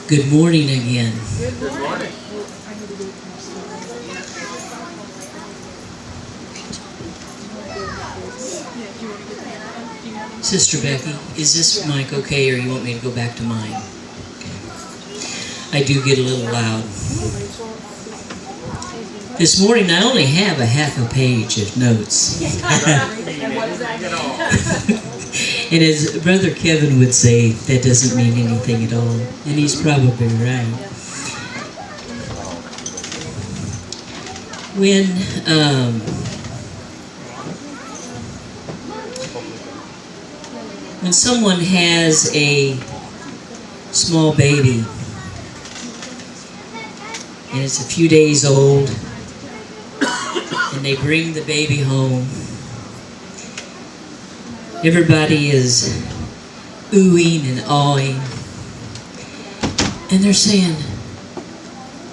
Good morning again. Good morning. Sister Becky, is this mic okay, or you want me to go back to mine? Okay. I do get a little loud. This morning I only have a half a page of notes. And as Brother Kevin would say, that doesn't mean anything at all. And he's probably right. When someone has a small baby and it's a few days old and they bring the baby home, everybody is oohing and awing, and they're saying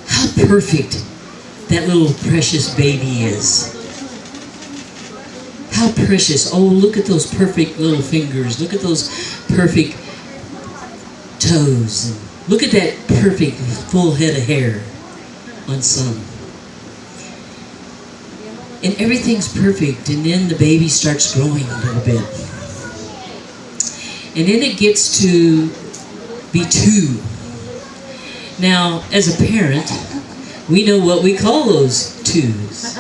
how perfect that little precious baby is. How precious. Oh, look at those perfect little fingers. Look at those perfect toes. Look at that perfect full head of hair on some. And everything's perfect, and then the baby starts growing a little bit. And then it gets to be 2. Now, as a parent, we know what we call those 2s.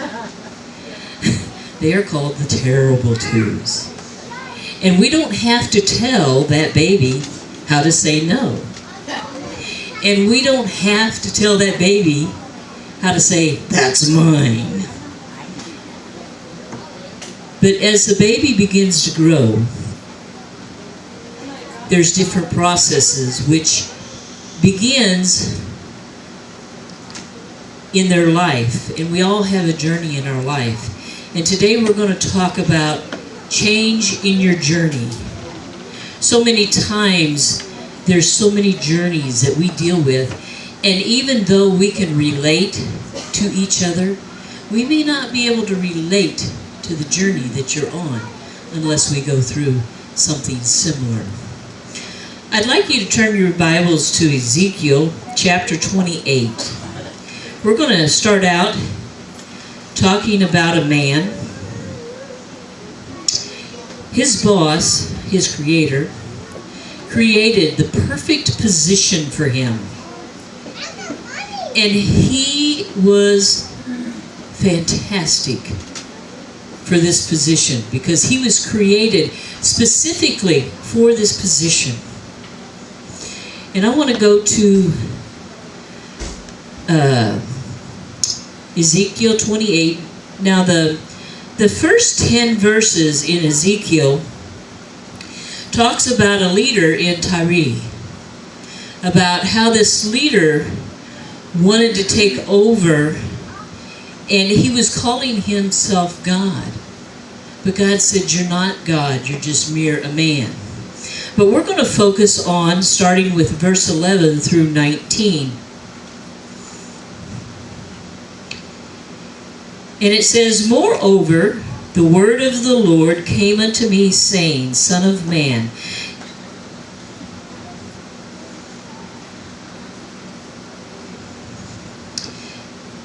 They are called the terrible 2s. And we don't have to tell that baby how to say no. And we don't have to tell that baby how to say, that's mine. But as the baby begins to grow, there's different processes which begins in their life. And we all have a journey in our life. And today we're going to talk about change in your journey. So many times there's so many journeys that we deal with, and even though we can relate to each other, we may not be able to relate to the journey that you're on unless we go through something similar. I'd like you to turn your Bibles to Ezekiel chapter 28. We're going to start out talking about a man. His boss, his creator, created the perfect position for him. And he was fantastic for this position because he was created specifically for this position. And I want to go to Ezekiel 28. Now the first 10 verses in Ezekiel talks about a leader in Tyre, about how this leader wanted to take over, and he was calling himself God. But God said, you're not God, you're just mere a man. But we're going to focus on starting with verse 11 through 19. And it says, moreover, the word of the Lord came unto me, saying, Son of man,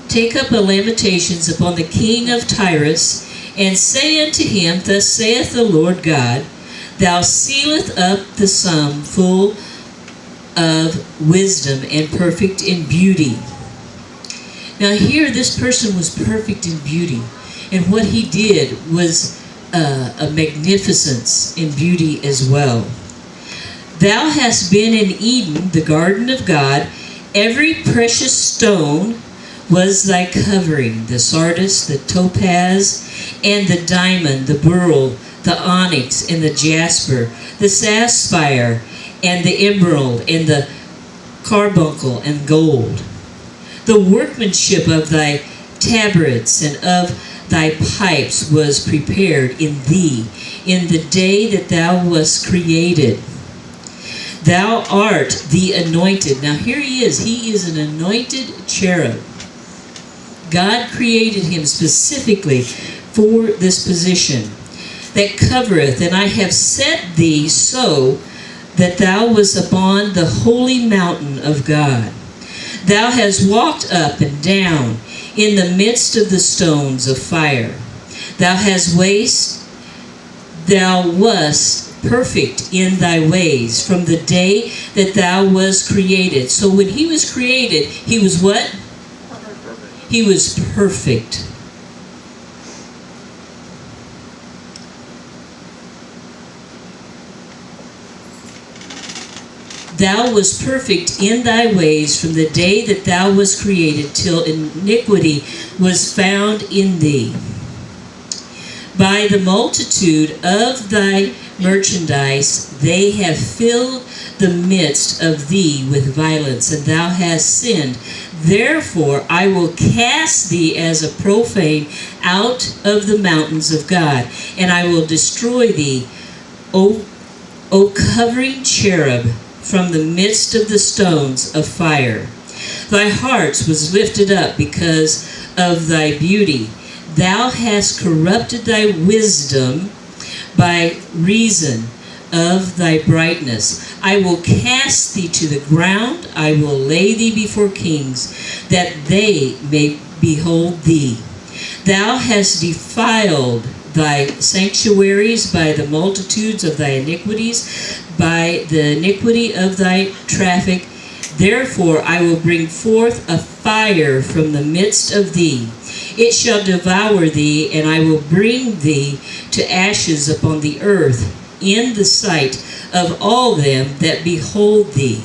take up a lamentations upon the king of Tyrus, and say unto him, Thus saith the Lord God, Thou sealest up the sum full of wisdom and perfect in beauty. Now here, this person was perfect in beauty, and what he did was a magnificence in beauty as well. Thou hast been in Eden, the garden of God. Every precious stone was thy covering, the sardius, the topaz, and the diamond, the beryl, the onyx, and the jasper, the sapphire, and the emerald, and the carbuncle, and gold. The workmanship of thy tabrets and of thy pipes was prepared in thee in the day that thou wast created. Thou art the anointed. Now here he is an anointed cherub. God created him specifically for this position, that covereth, and I have set thee so that thou wast upon the holy mountain of God. Thou hast walked up and down in the midst of the stones of fire. Thou wast perfect in thy ways from the day that thou wast created. So when he was created, he was what? He was perfect. Thou wast perfect in thy ways from the day that thou wast created, till iniquity was found in thee. By the multitude of thy merchandise they have filled the midst of thee with violence, and thou hast sinned. Therefore I will cast thee as a profane out of the mountains of God, and I will destroy thee, O covering cherub, from the midst of the stones of fire. Thy heart was lifted up because of thy beauty. Thou hast corrupted thy wisdom by reason of thy brightness. I will cast thee to the ground. I will lay thee before kings, that they may behold thee. Thou hast defiled thy sanctuaries by the multitudes of thy iniquities, by the iniquity of thy traffic. Therefore I will bring forth a fire from the midst of thee. It shall devour thee, and I will bring thee to ashes upon the earth in the sight of all them that behold thee.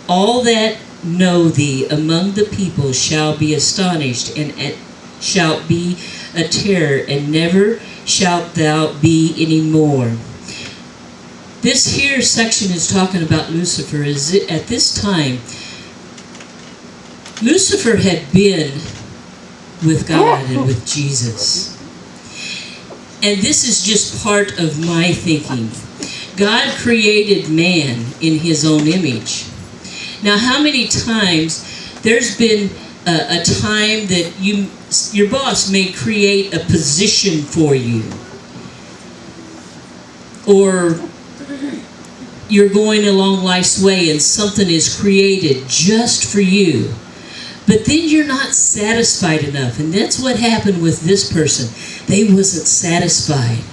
All that know thee among the people shall be astonished, and shalt be a terror, and never shalt thou be any more. This here section is talking about Lucifer. At this time, Lucifer had been with God and with Jesus. And this is just part of my thinking. God created man in his own image. Now, how many times there's been a time that your boss may create a position for you, or you're going along life's way and something is created just for you, but then you're not satisfied enough. And that's what happened with this person. They wasn't satisfied.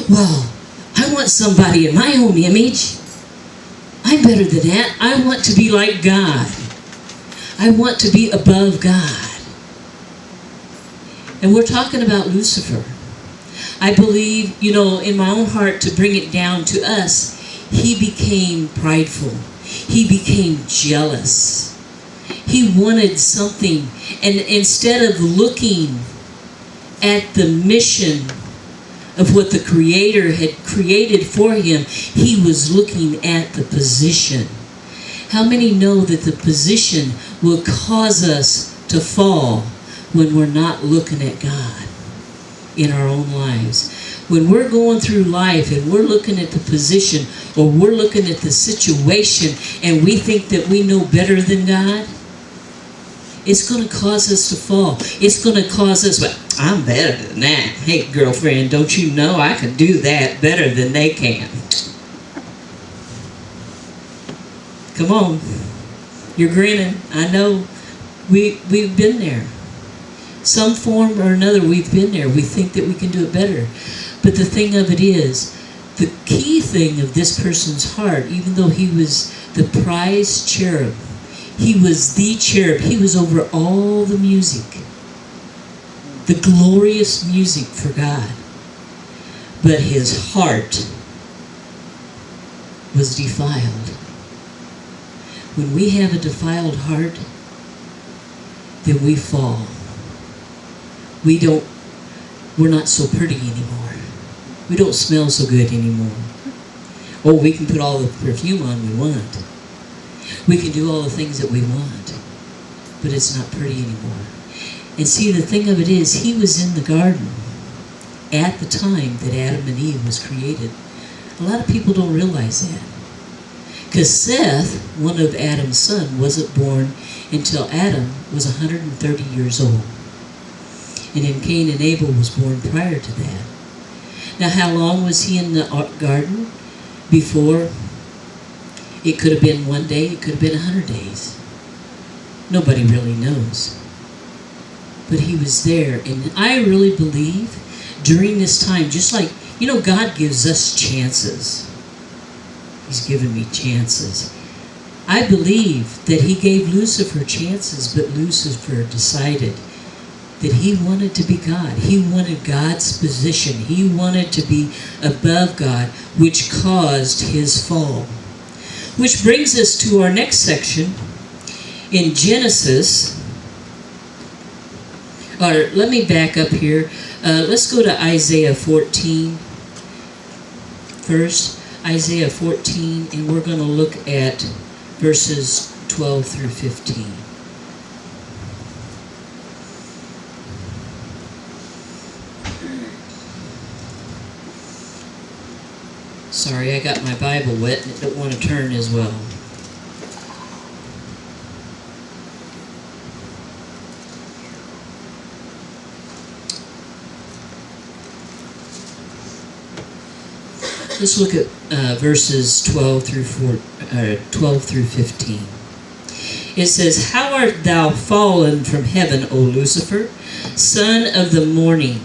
Well, I want somebody in my own image. I'm better than that. I want to be like God. I want to be above God. And we're talking about Lucifer. I believe, in my own heart, to bring it down to us, he became prideful. He became jealous. He wanted something, and instead of looking at the mission of what the Creator had created for him, he was looking at the position. How many know that the position will cause us to fall when we're not looking at God in our own lives? When we're going through life and we're looking at the position, or we're looking at the situation, and we think that we know better than God, it's going to cause us to fall. It's going to cause us, well, I'm better than that. Hey, girlfriend, don't you know I can do that better than they can? Come on. You're grinning. I know we've been there. Some form or another, we've been there. We think that we can do it better. But the thing of it is, the key thing of this person's heart, even though he was the prized cherub, he was the cherub. He was over all the music, the glorious music for God. But his heart was defiled. When we have a defiled heart, then we fall. We're not so pretty anymore. We don't smell so good anymore. Oh, we can put all the perfume on we want. We can do all the things that we want, but it's not pretty anymore. And see, the thing of it is, he was in the garden at the time that Adam and Eve was created. A lot of people don't realize that. Because Seth, one of Adam's sons, wasn't born until Adam was 130 years old. And then Cain and Abel was born prior to that. Now, how long was he in the garden before It could have been one day, it could have been 100 days. Nobody really knows. But he was there, and I really believe during this time, just like, God gives us chances. He's given me chances. I believe that he gave Lucifer chances, but Lucifer decided that he wanted to be God. He wanted God's position. He wanted to be above God, which caused his fall. Which brings us to our next section in Genesis. Or let me back up here. Let's go to Isaiah 14 first. Isaiah 14, and we're going to look at verses 12 through 15. Sorry, I got my Bible wet and it don't want to turn as well. Let's look at verses 12 through 15. It says, "How art thou fallen from heaven, O Lucifer, son of the morning?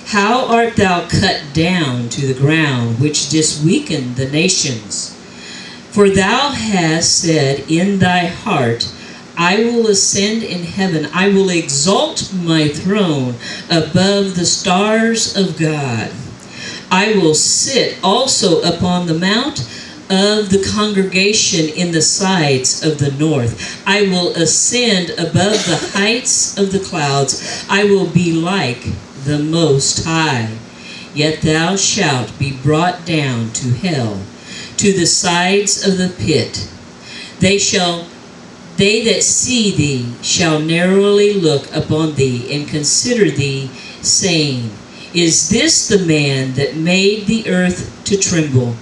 How art thou cut down to the ground, which didst weaken the nations? For thou hast said in thy heart, I will ascend in heaven, I will exalt my throne above the stars of God. I will sit also upon the mount of the congregation in the sides of the north. I will ascend above the heights of the clouds. I will be like the Most High. Yet thou shalt be brought down to hell, to the sides of the pit. They that see thee shall narrowly look upon thee and consider thee, saying, Is this the man that made the earth to tremble,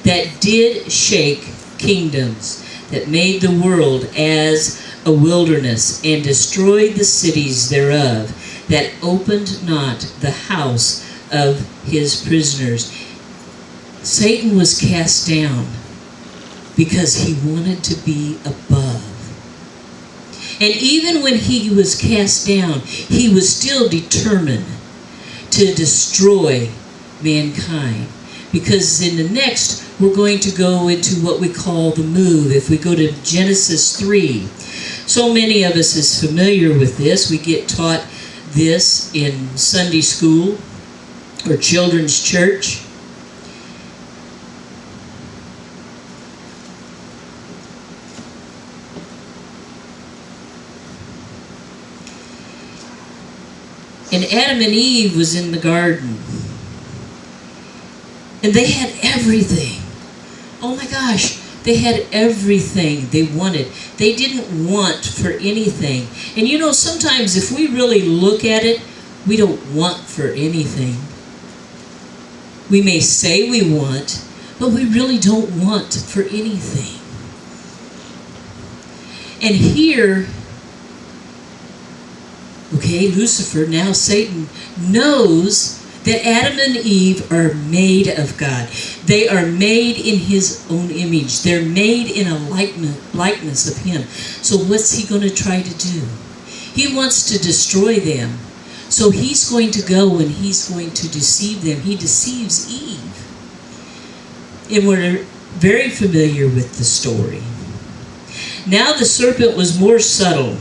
that did shake kingdoms, that made the world as a wilderness, and destroyed the cities thereof, that opened not the house of his prisoners?" Satan was cast down because he wanted to be above. And even when he was cast down, he was still determined to destroy mankind. Because in the next, we're going to go into what we call the move. If we go to Genesis 3, so many of us is familiar with this. We get taught this in Sunday school or children's church. And Adam and Eve was in the garden. And they had everything. Oh my gosh, they had everything they wanted. They didn't want for anything. And sometimes if we really look at it, we don't want for anything. We may say we want, but we really don't want for anything. And here, Lucifer, now Satan, knows that Adam and Eve are made of God. They are made in his own image. They're made in a likeness of him. So what's he going to try to do? He wants to destroy them. So he's going to go and he's going to deceive them. He deceives Eve. And we're very familiar with the story. Now the serpent was more subtle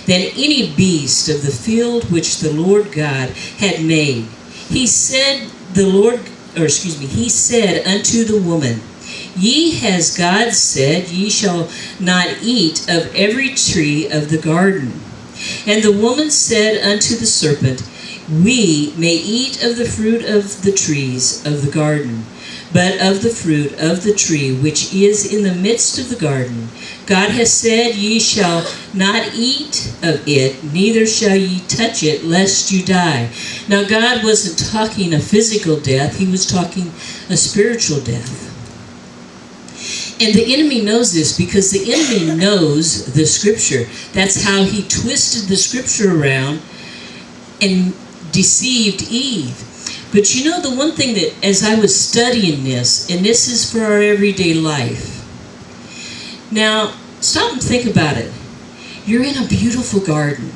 than any beast of the field which the Lord God had made. He said he said unto the woman, Ye has God said, Ye shall not eat of every tree of the garden. And the woman said unto the serpent, We may eat of the fruit of the trees of the garden, but of the fruit of the tree which is in the midst of the garden, God has said, Ye shall not eat of it, neither shall ye touch it, lest you die. Now God wasn't talking a physical death, he was talking a spiritual death. And the enemy knows this because the enemy knows the scripture. That's how he twisted the scripture around and deceived Eve. But the one thing that, as I was studying this, and this is for our everyday life, Now, stop and think about it. You're in a beautiful garden.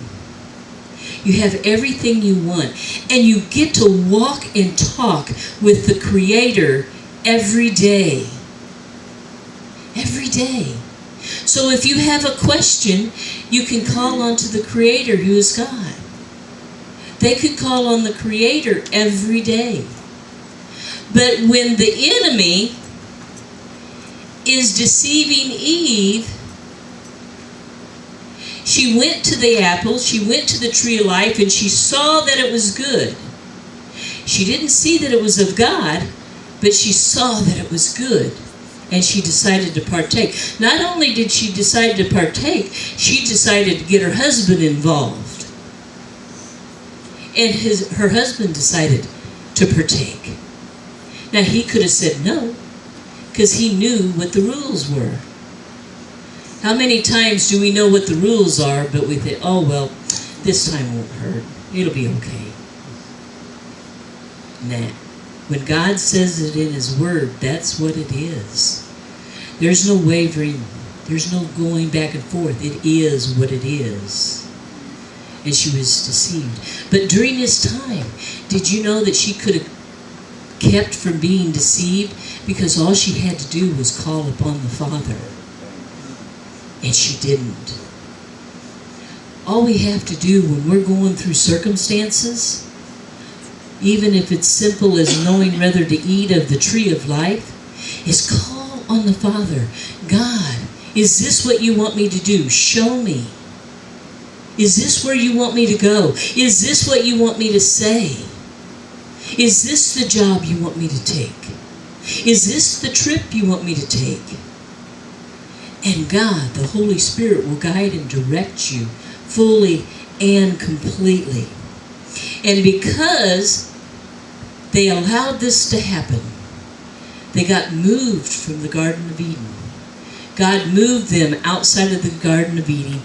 You have everything you want. And you get to walk and talk with the Creator every day. Every day. So if you have a question, you can call on to the Creator who is God. They could call on the Creator every day. But when the enemy is deceiving Eve, she went to the apple, she went to the tree of life, and she saw that it was good. She didn't see that it was of God, but she saw that it was good. And she decided to partake. Not only did she decide to partake, she decided to get her husband involved. And her husband decided to partake. Now he could have said no, because he knew what the rules were. How many times do we know what the rules are, but we think, oh well, this time won't hurt. It'll be okay. Nah. When God says it in His Word, that's what it is. There's no wavering. There's no going back and forth. It is what it is. And she was deceived. But during this time, did you know that she could have kept from being deceived? Because all she had to do was call upon the Father. And she didn't. All we have to do when we're going through circumstances, even if it's simple as knowing whether to eat of the tree of life, is call on the Father. God, is this what you want me to do? Show me. Is this where you want me to go? Is this what you want me to say? Is this the job you want me to take? Is this the trip you want me to take? And God, the Holy Spirit, will guide and direct you fully and completely. And because they allowed this to happen, they got moved from the Garden of Eden. God moved them outside of the Garden of Eden,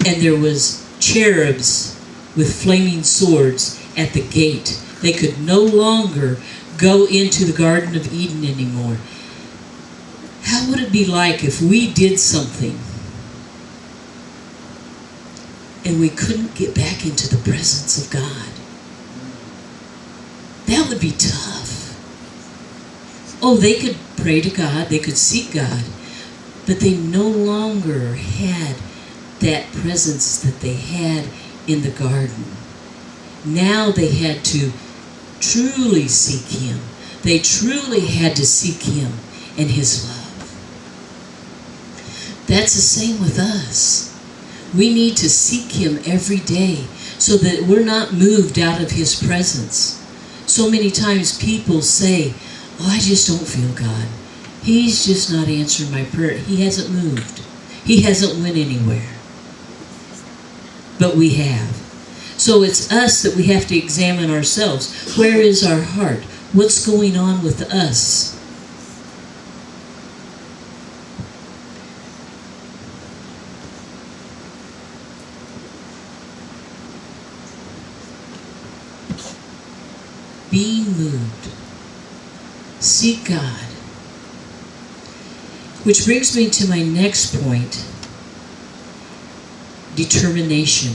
and there was cherubs with flaming swords at the gate. They could no longer go into the Garden of Eden anymore. How would it be like if we did something and we couldn't get back into the presence of God? That would be tough. Oh, they could pray to God, they could seek God, but they no longer had that presence that they had in the garden. Now they had to truly seek Him. They truly had to seek Him and His love. That's the same with us. We need to seek Him every day so that we're not moved out of His presence. So many times people say, oh, I just don't feel God. He's just not answering my prayer. He hasn't moved. He hasn't went anywhere. But we have. So it's us that we have to examine ourselves. Where is our heart? What's going on with us? Being moved. Seek God. Which brings me to my next point. Determination.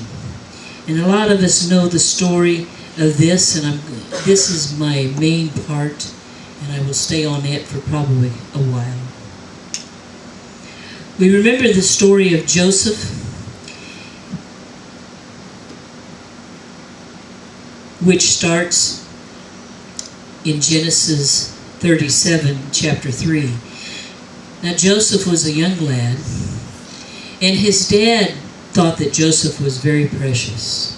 And a lot of us know the story of this, and this is my main part, and I will stay on it for probably a while. We remember the story of Joseph, which starts in Genesis 37, chapter 3. Now Joseph was a young lad, and his dad thought that Joseph was very precious.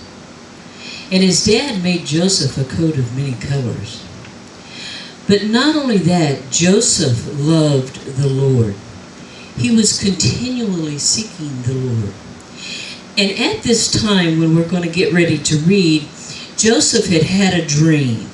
And his dad made Joseph a coat of many colors. But not only that, Joseph loved the Lord. He was continually seeking the Lord. And at this time, when we're going to get ready to read, Joseph had had a dream.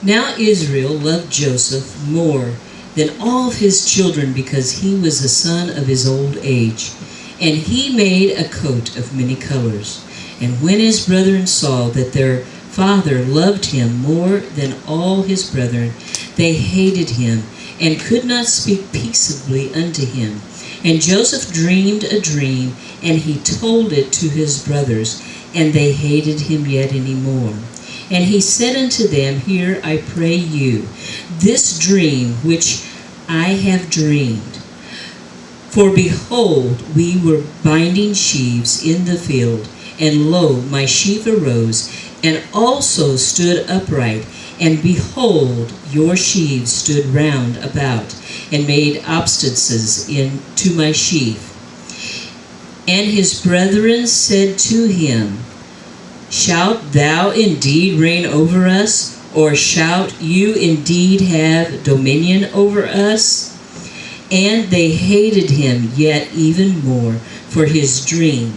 Now Israel loved Joseph more than all of his children because he was the son of his old age. And he made a coat of many colors. And when his brethren saw that their father loved him more than all his brethren, they hated him and could not speak peaceably unto him. And Joseph dreamed a dream, and he told it to his brothers, and they hated him yet any more. And he said unto them, Hear, I pray you, this dream which I have dreamed. For behold, we were binding sheaves in the field, and lo, my sheaf arose, and also stood upright. And behold, your sheaves stood round about, and made obstacules into my sheaf. And his brethren said to him, Shalt thou indeed reign over us, or shalt you indeed have dominion over us? And they hated him yet even more for his dream,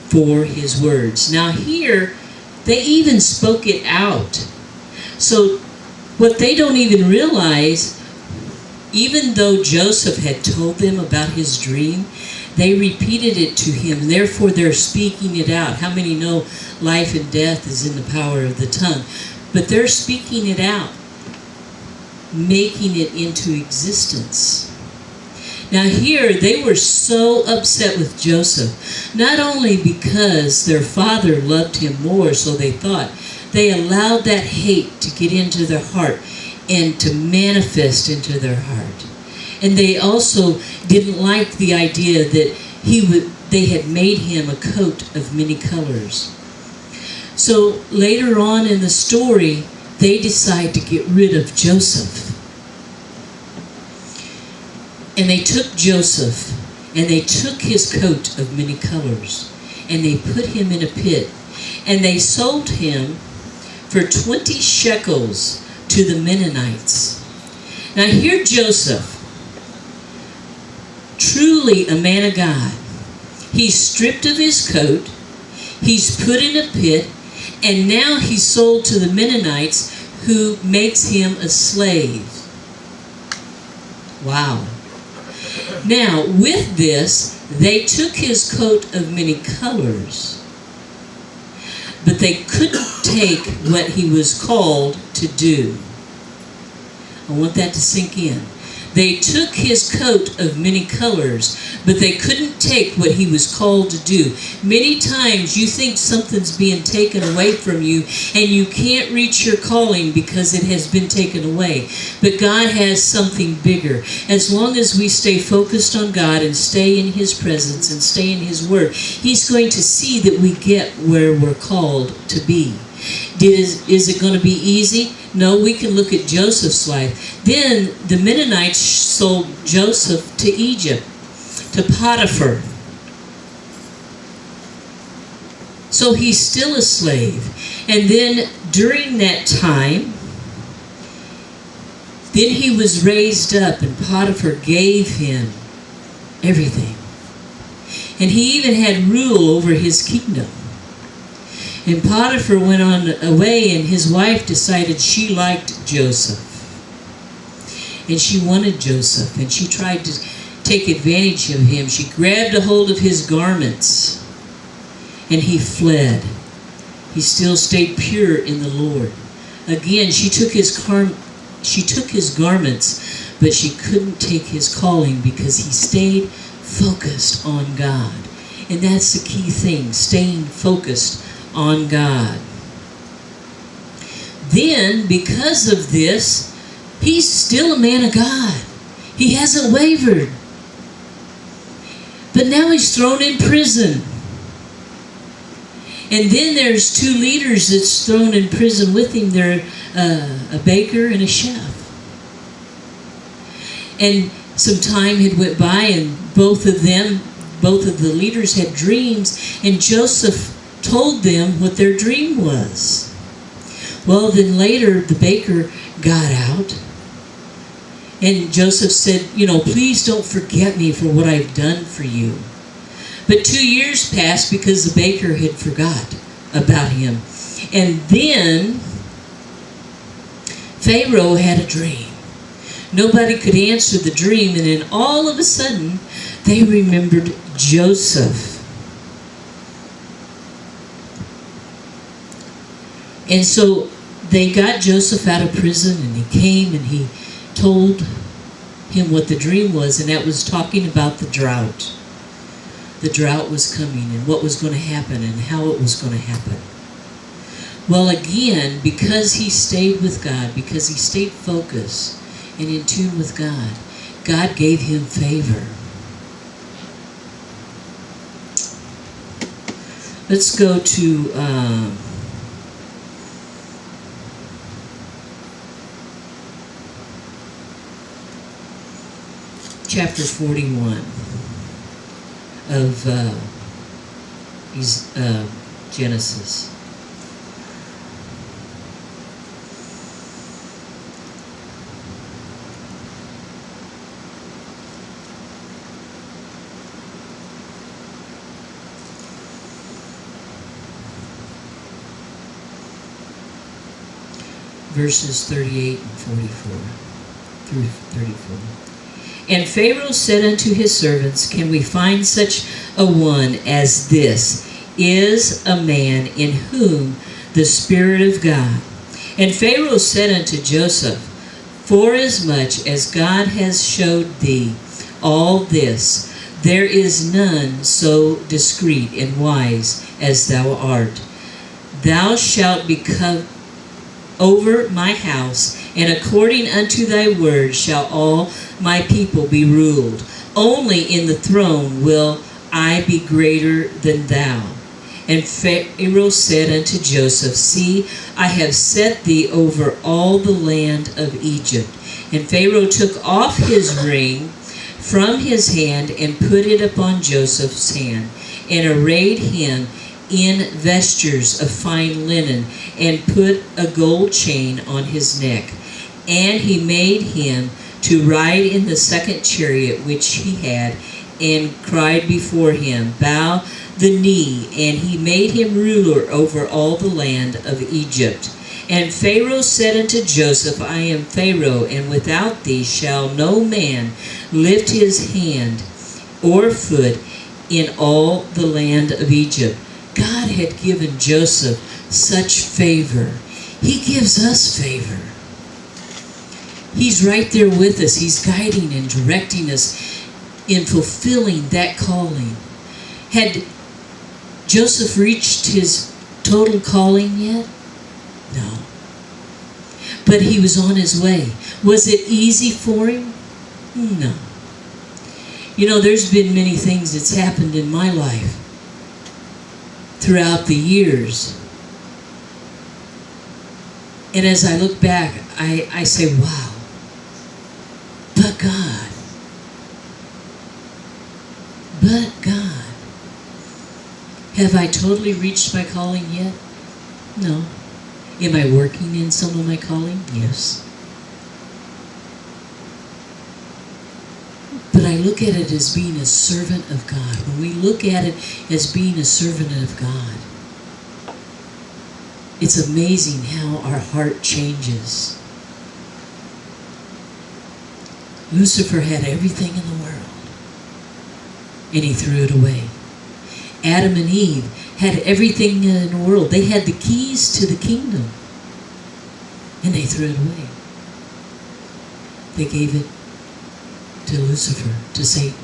for his words. Now here, they even spoke it out. So what they don't even realize, even though Joseph had told them about his dream, they repeated it to him, and therefore they're speaking it out. How many know life and death is in the power of the tongue? But they're speaking it out, making it into existence. Now here, they were so upset with Joseph, not only because their father loved him more, so they thought, they allowed that hate to get into their heart and to manifest into their heart. And they also didn't like the idea that they had made him a coat of many colors. So later on in the story, they decide to get rid of Joseph. And they took Joseph, and they took his coat of many colors, and they put him in a pit, and they sold him for 20 shekels to the Mennonites. Now here Joseph, truly a man of God. He's stripped of his coat, he's put in a pit, and now he's sold to the Mennonites, who makes him a slave. Wow. Now, with this, they took his coat of many colors, but they couldn't take what he was called to do. I want that to sink in. They took his coat of many colors, but they couldn't take what he was called to do. Many times you think something's being taken away from you, and you can't reach your calling because it has been taken away. But God has something bigger. As long as we stay focused on God and stay in his presence and stay in his word, he's going to see that we get where we're called to be. Is it going to be easy? No, we can look at Joseph's life. Then the Mennonites sold Joseph to Egypt, to Potiphar. So he's still a slave. And then during that time, then he was raised up, and Potiphar gave him everything. And he even had rule over his kingdom. And Potiphar went on away, and his wife decided she liked Joseph. And she wanted Joseph, and she tried to take advantage of him. She grabbed a hold of his garments, and he fled. He still stayed pure in the Lord. Again, she took his garments, but she couldn't take his calling because he stayed focused on God. And that's the key thing, staying focused on God. Then, because of this, he's still a man of God. He hasn't wavered. But now he's thrown in prison. And then there's two leaders that's thrown in prison with him. They're a baker and a chef. And some time had went by, and both of the leaders had dreams, and Joseph told them what their dream was. Well, then later the baker got out, and Joseph said, please don't forget me for what I've done for you. But 2 years passed because the baker had forgot about him. And then Pharaoh had a dream. Nobody could answer the dream, and then all of a sudden, they remembered Joseph. And so they got Joseph out of prison, and he came and he told him what the dream was, and that was talking about the drought. The drought was coming and what was going to happen and how it was going to happen. Well, again, because he stayed with God, because he stayed focused and in tune with God, God gave him favor. Let's go to chapter 41 of Genesis. Verses 38 and 44 through 34. And Pharaoh said unto his servants, Can we find such a one as this? Is a man in whom the Spirit of God. And Pharaoh said unto Joseph, Forasmuch as God has showed thee all this, there is none so discreet and wise as thou art. Thou shalt become over my house, and according unto thy word shall all my people be ruled. Only in the throne will I be greater than thou. And Pharaoh said unto Joseph, See, I have set thee over all the land of Egypt. And Pharaoh took off his ring from his hand and put it upon Joseph's hand, and arrayed him in vestures of fine linen, and put a gold chain on his neck. And he made him to ride in the second chariot which he had, and cried before him, Bow the knee. And he made him ruler over all the land of Egypt. And Pharaoh said unto Joseph, I am Pharaoh, and without thee shall no man lift his hand or foot in all the land of Egypt. God had given Joseph such favor. He gives us favor. He's right there with us. He's guiding and directing us in fulfilling that calling. Had Joseph reached his total calling yet? No. But he was on his way. Was it easy for him? No. You know, there's been many things that's happened in my life throughout the years. And as I look back, I say, wow. But God. But God. Have I totally reached my calling yet? No. Am I working in some of my calling? Yes. But I look at it as being a servant of God. When we look at it as being a servant of God, it's amazing how our heart changes. Lucifer had everything in the world, and he threw it away. Adam and Eve had everything in the world. They had the keys to the kingdom, and they threw it away. They gave it to Lucifer, to Satan.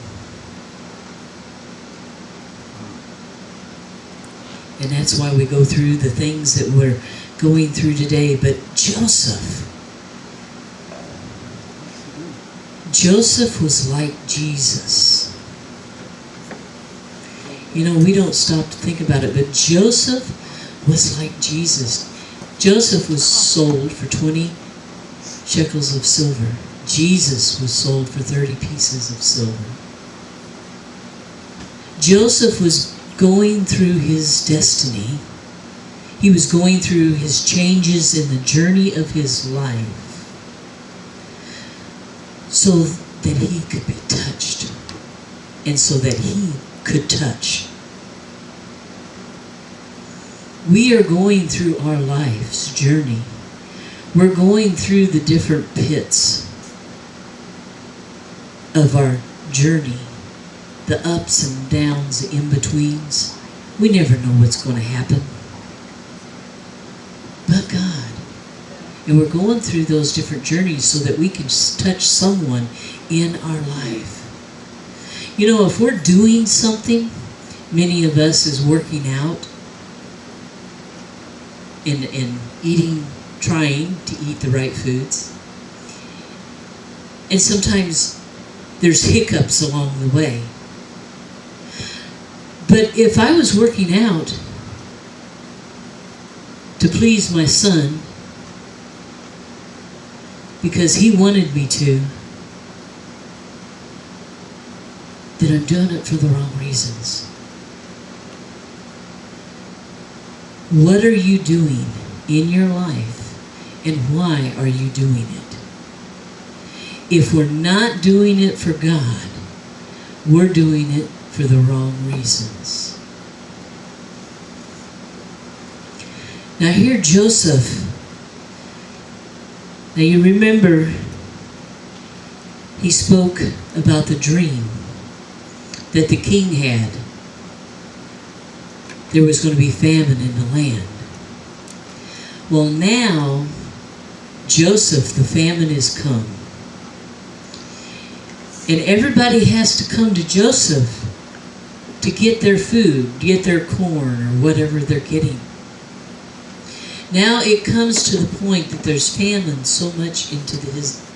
And that's why we go through the things that we're going through today. But Joseph was like Jesus. You know, we don't stop to think about it, but Joseph was like Jesus. Joseph was sold for 20 shekels of silver. Jesus was sold for 30 pieces of silver. Joseph was going through his destiny. He was going through his changes in the journey of his life so that he could be touched and so that he could touch. We are going through our life's journey we're going through the different pits of our journey, the ups and downs, the in-betweens. We never know what's going to happen. But God. And we're going through those different journeys so that we can touch someone in our life. You know, if we're doing something, many of us is working out and eating, trying to eat the right foods. And sometimes there's hiccups along the way. But if I was working out to please my son because he wanted me to, then I'm doing it for the wrong reasons. What are you doing in your life, and why are you doing it? If we're not doing it for God, we're doing it for the wrong reasons. Now here Joseph, now you remember he spoke about the dream that the king had. There was going to be famine in the land. Well, now Joseph, the famine is come. And everybody has to come to Joseph to get their food, get their corn, or whatever they're getting. Now it comes to the point that there's famine so much into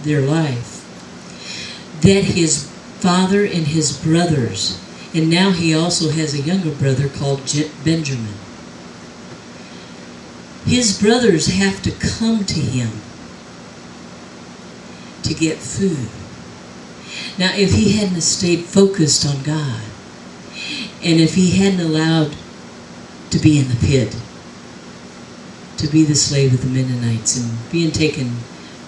their life that his father and his brothers, and now he also has a younger brother called Benjamin. His brothers have to come to him to get food. Now, if he hadn't stayed focused on God, and if he hadn't allowed to be in the pit, to be the slave of the Mennonites, and being taken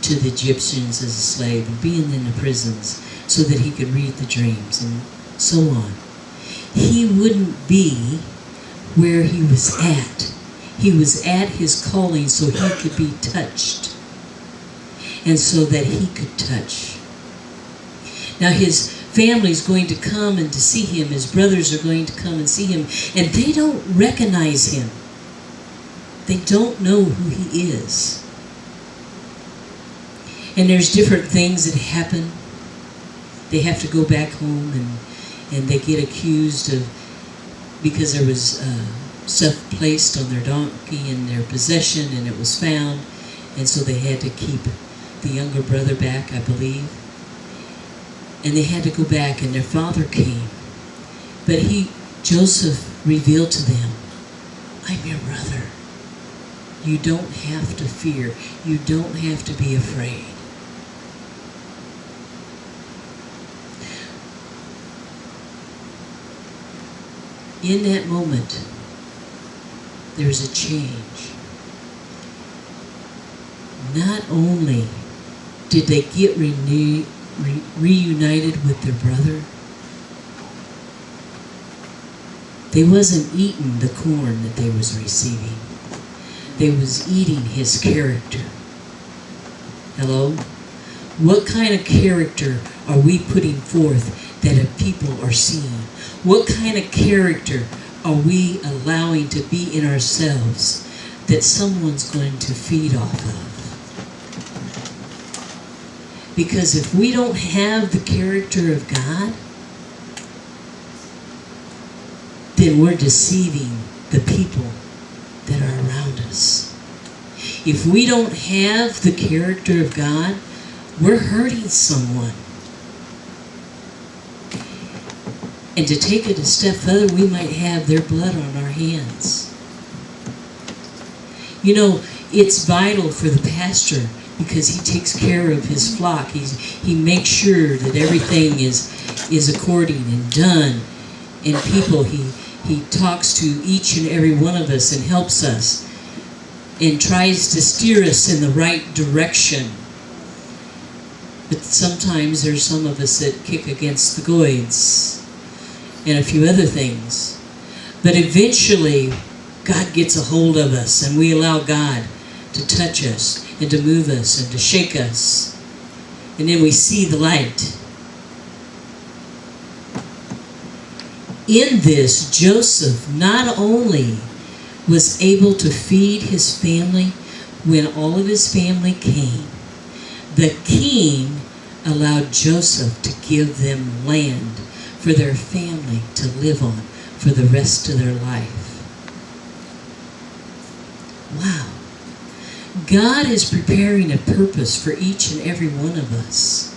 to the Egyptians as a slave, and being in the prisons so that he could read the dreams, and so on, he wouldn't be where he was at. He was at his calling so he could be touched, and so that he could touch. Now his family's going to come and to see him. His brothers are going to come and see him, and they don't recognize him. They don't know who he is. And there's different things that happen. They have to go back home, and they get accused of, because there was stuff placed on their donkey in their possession, and it was found, and so they had to keep the younger brother back, I believe. And they had to go back, and their father came. But Joseph revealed to them, I'm your brother. You don't have to fear. You don't have to be afraid. In that moment, there's a change. Not only did they get reunited with their brother, they wasn't eating the corn that they was receiving. They was eating his character. Hello? What kind of character are we putting forth that people are seeing? What kind of character are we allowing to be in ourselves that someone's going to feed off of? Because if we don't have the character of God, then we're deceiving the people that are around us. If we don't have the character of God, we're hurting someone. And to take it a step further, we might have their blood on our hands. You know, it's vital for the pastor, because he takes care of his flock. He makes sure that everything is according and done. And people, he talks to each and every one of us and helps us and tries to steer us in the right direction. But sometimes there's some of us that kick against the goids and a few other things. But eventually, God gets a hold of us, and we allow God to touch us and to move us and to shake us. And then we see the light. In this, Joseph not only was able to feed his family when all of his family came, the king allowed Joseph to give them land for their family to live on for the rest of their life. Wow. God is preparing a purpose for each and every one of us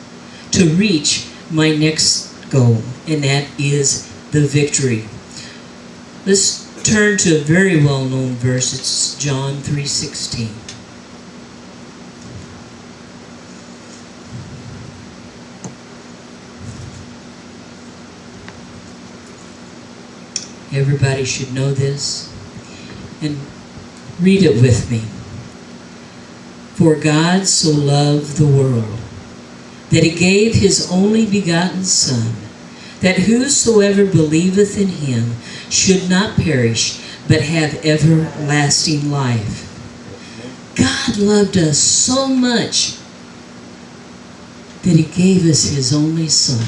to reach my next goal, and that is the victory. Let's turn to a very well-known verse. It's John 3:16. Everybody should know this. And read it with me. For God so loved the world, that he gave his only begotten Son, that whosoever believeth in him should not perish, but have everlasting life. God loved us so much that he gave us his only Son.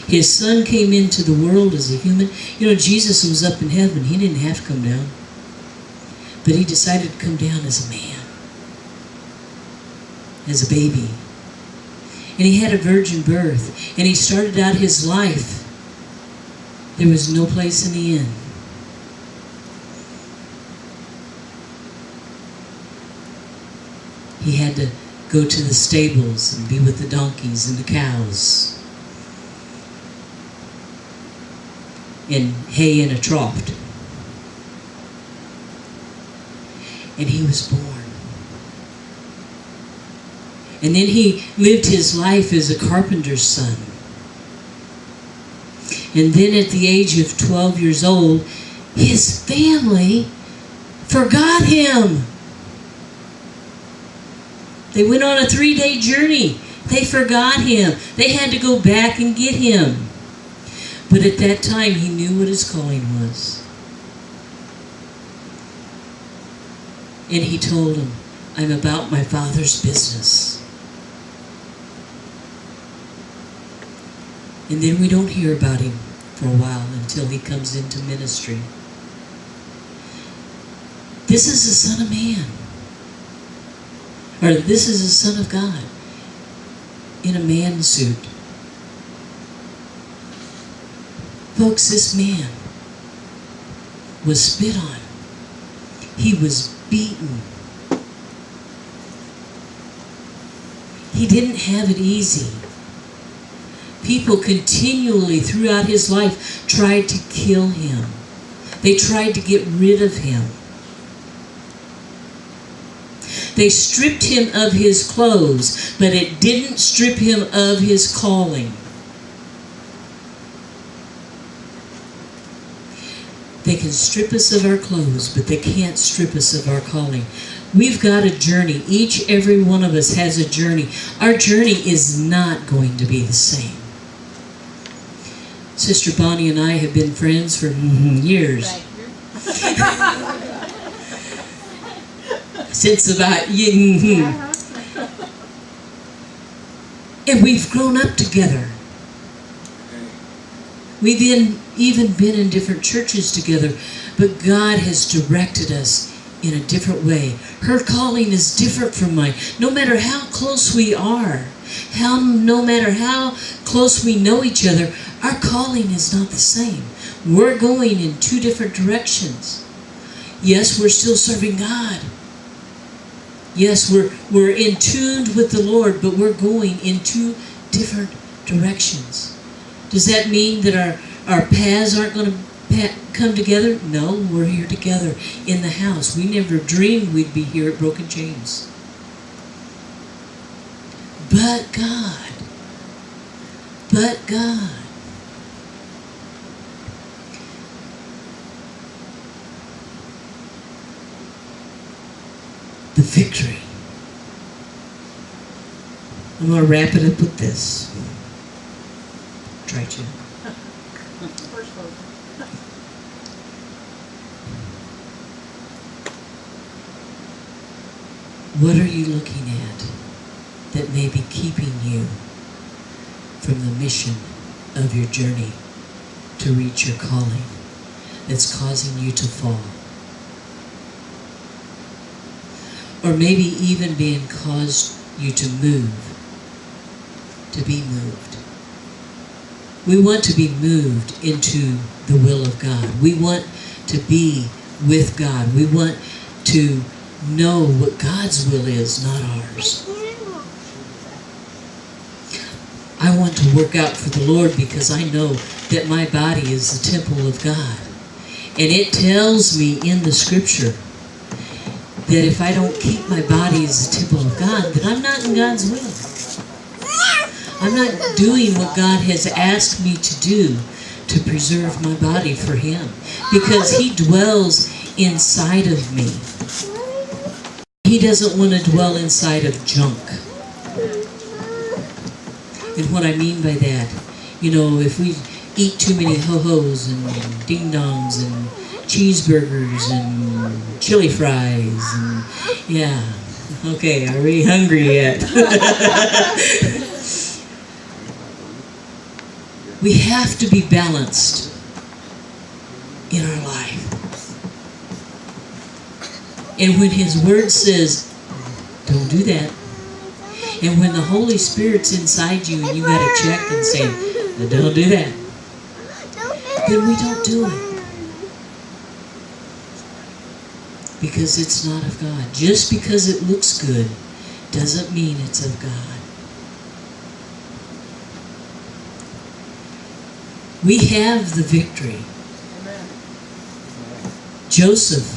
His Son came into the world as a human. You know, Jesus was up in heaven. He didn't have to come down. But he decided to come down as a man. As a baby. And he had a virgin birth. And he started out his life. There was no place in the inn. He had to go to the stables and be with the donkeys and the cows. And hay in a trough. And he was born. And then he lived his life as a carpenter's son. And then at the age of 12 years old, his family forgot him. They went on a 3-day journey. They forgot him. They had to go back and get him. But at that time, he knew what his calling was. And he told him, I'm about my Father's business. And then we don't hear about him for a while until he comes into ministry. This is the Son of Man. Or this is the Son of God in a man suit. Folks, this man was spit on. He was beaten. He didn't have it easy. People continually throughout his life tried to kill him. They tried to get rid of him. They stripped him of his clothes, but it didn't strip him of his calling. They can strip us of our clothes, but they can't strip us of our calling. We've got a journey. Every one of us has a journey. Our journey is not going to be the same. Sister Bonnie and I have been friends for years. Since about... And we've grown up together. We've even been in different churches together, but God has directed us in a different way. Her calling is different from mine. No matter how close we are, no matter how close we know each other, our calling is not the same. We're going in two different directions. Yes, we're still serving God. Yes, we're in tune with the Lord, but we're going in two different directions. Does that mean that our paths aren't going to come together? No, we're here together in the house. We never dreamed we'd be here at Broken Chains. But God. But God. The victory. I'm going to wrap it up with this. Try to. What are you looking at that may be keeping you from the mission of your journey to reach your calling, that's causing you to fall? Or maybe even being caused you to move, to be moved. We want to be moved into the will of God. We want to be with God. We want to know what God's will is, not ours. I want to work out for the Lord because I know that my body is the temple of God. And it tells me in the scripture that if I don't keep my body as the temple of God, that I'm not in God's will. I'm not doing what God has asked me to do to preserve my body for Him, because He dwells inside of me. He doesn't want to dwell inside of junk. And what I mean by that, if we eat too many ho-hos and ding-dongs and cheeseburgers and chili fries and okay, are we hungry yet? We have to be balanced in our life. And when His Word says, don't do that, and when the Holy Spirit's inside you and you got to check and say, don't do that, then we don't do it. Because it's not of God. Just because it looks good doesn't mean it's of God. We have the victory. Joseph,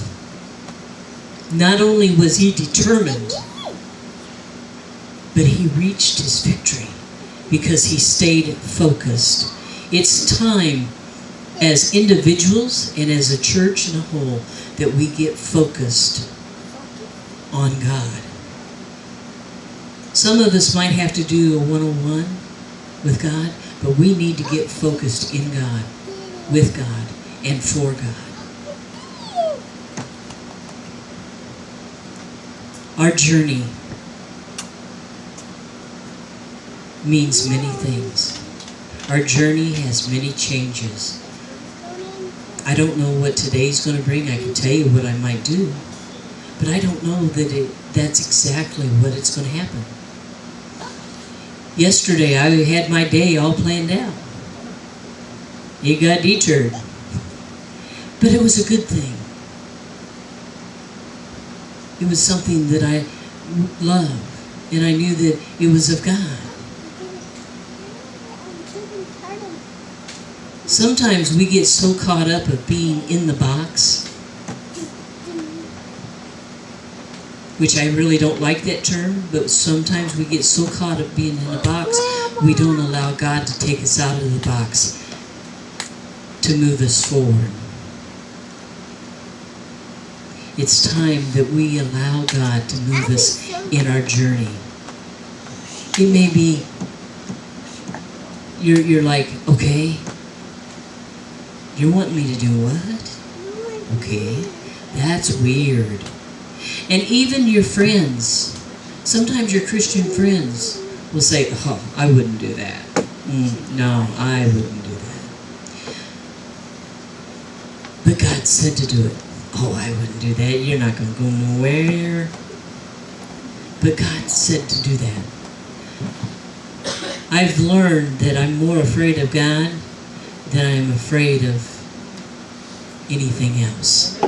not only was he determined, but he reached his victory because he stayed focused. It's time as individuals and as a church in a whole that we get focused on God. Some of us might have to do a one-on-one with God, but we need to get focused in God, with God, and for God. Our journey means many things. Our journey has many changes. I don't know what today's going to bring. I can tell you what I might do, but I don't know that that's exactly what it's going to happen. Yesterday, I had my day all planned out. It got detoured, but it was a good thing. It was something that I loved, and I knew that it was of God. Sometimes we get so caught up of being in the box, which I really don't like that term, but sometimes we get so caught up being in the box, we don't allow God to take us out of the box to move us forward. It's time that we allow God to move us in our journey. It may be, you're like, okay, you want me to do what? Okay, that's weird. And even your friends, sometimes your Christian friends will say, oh, I wouldn't do that. No, I wouldn't do that. But God said to do it. Oh, I wouldn't do that. You're not going to go nowhere. But God said to do that. I've learned that I'm more afraid of God than I'm afraid of anything else.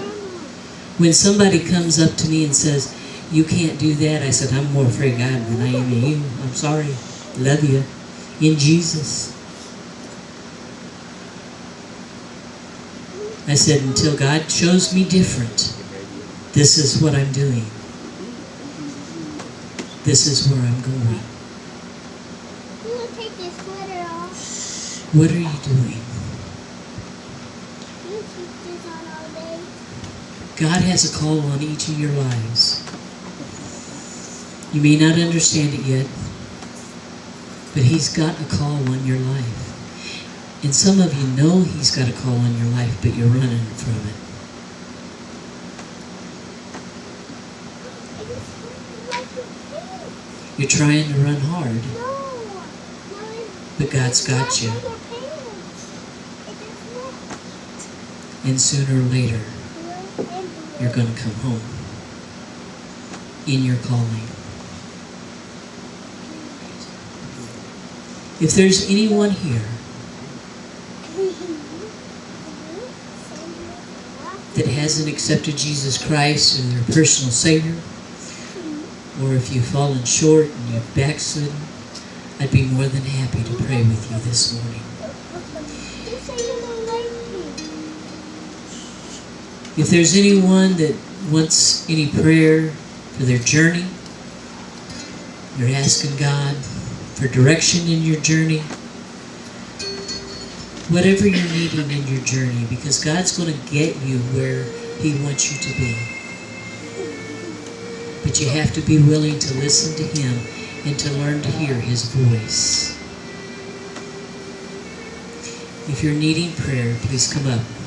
When somebody comes up to me and says, you can't do that, I said, I'm more afraid of God than I am of you. I'm sorry. Love you. In Jesus. I said, until God shows me different, this is what I'm doing. This is where I'm going. You want to take this sweater off? What are you doing? You keep this on all day. God has a call on each of your lives. You may not understand it yet, but He's got a call on your life. And some of you know He's got a call on your life, but you're running from it. You're trying to run hard, No. but God's got you. And sooner or later, you're going to come home in your calling. If there's anyone here that hasn't accepted Jesus Christ as their personal Savior, or if you've fallen short and you've backslidden, I'd be more than happy to pray with you this morning. If there's anyone that wants any prayer for their journey, you're asking God for direction in your journey, whatever you're needing in your journey, because God's going to get you where He wants you to be. But you have to be willing to listen to Him and to learn to hear His voice. If you're needing prayer, please come up.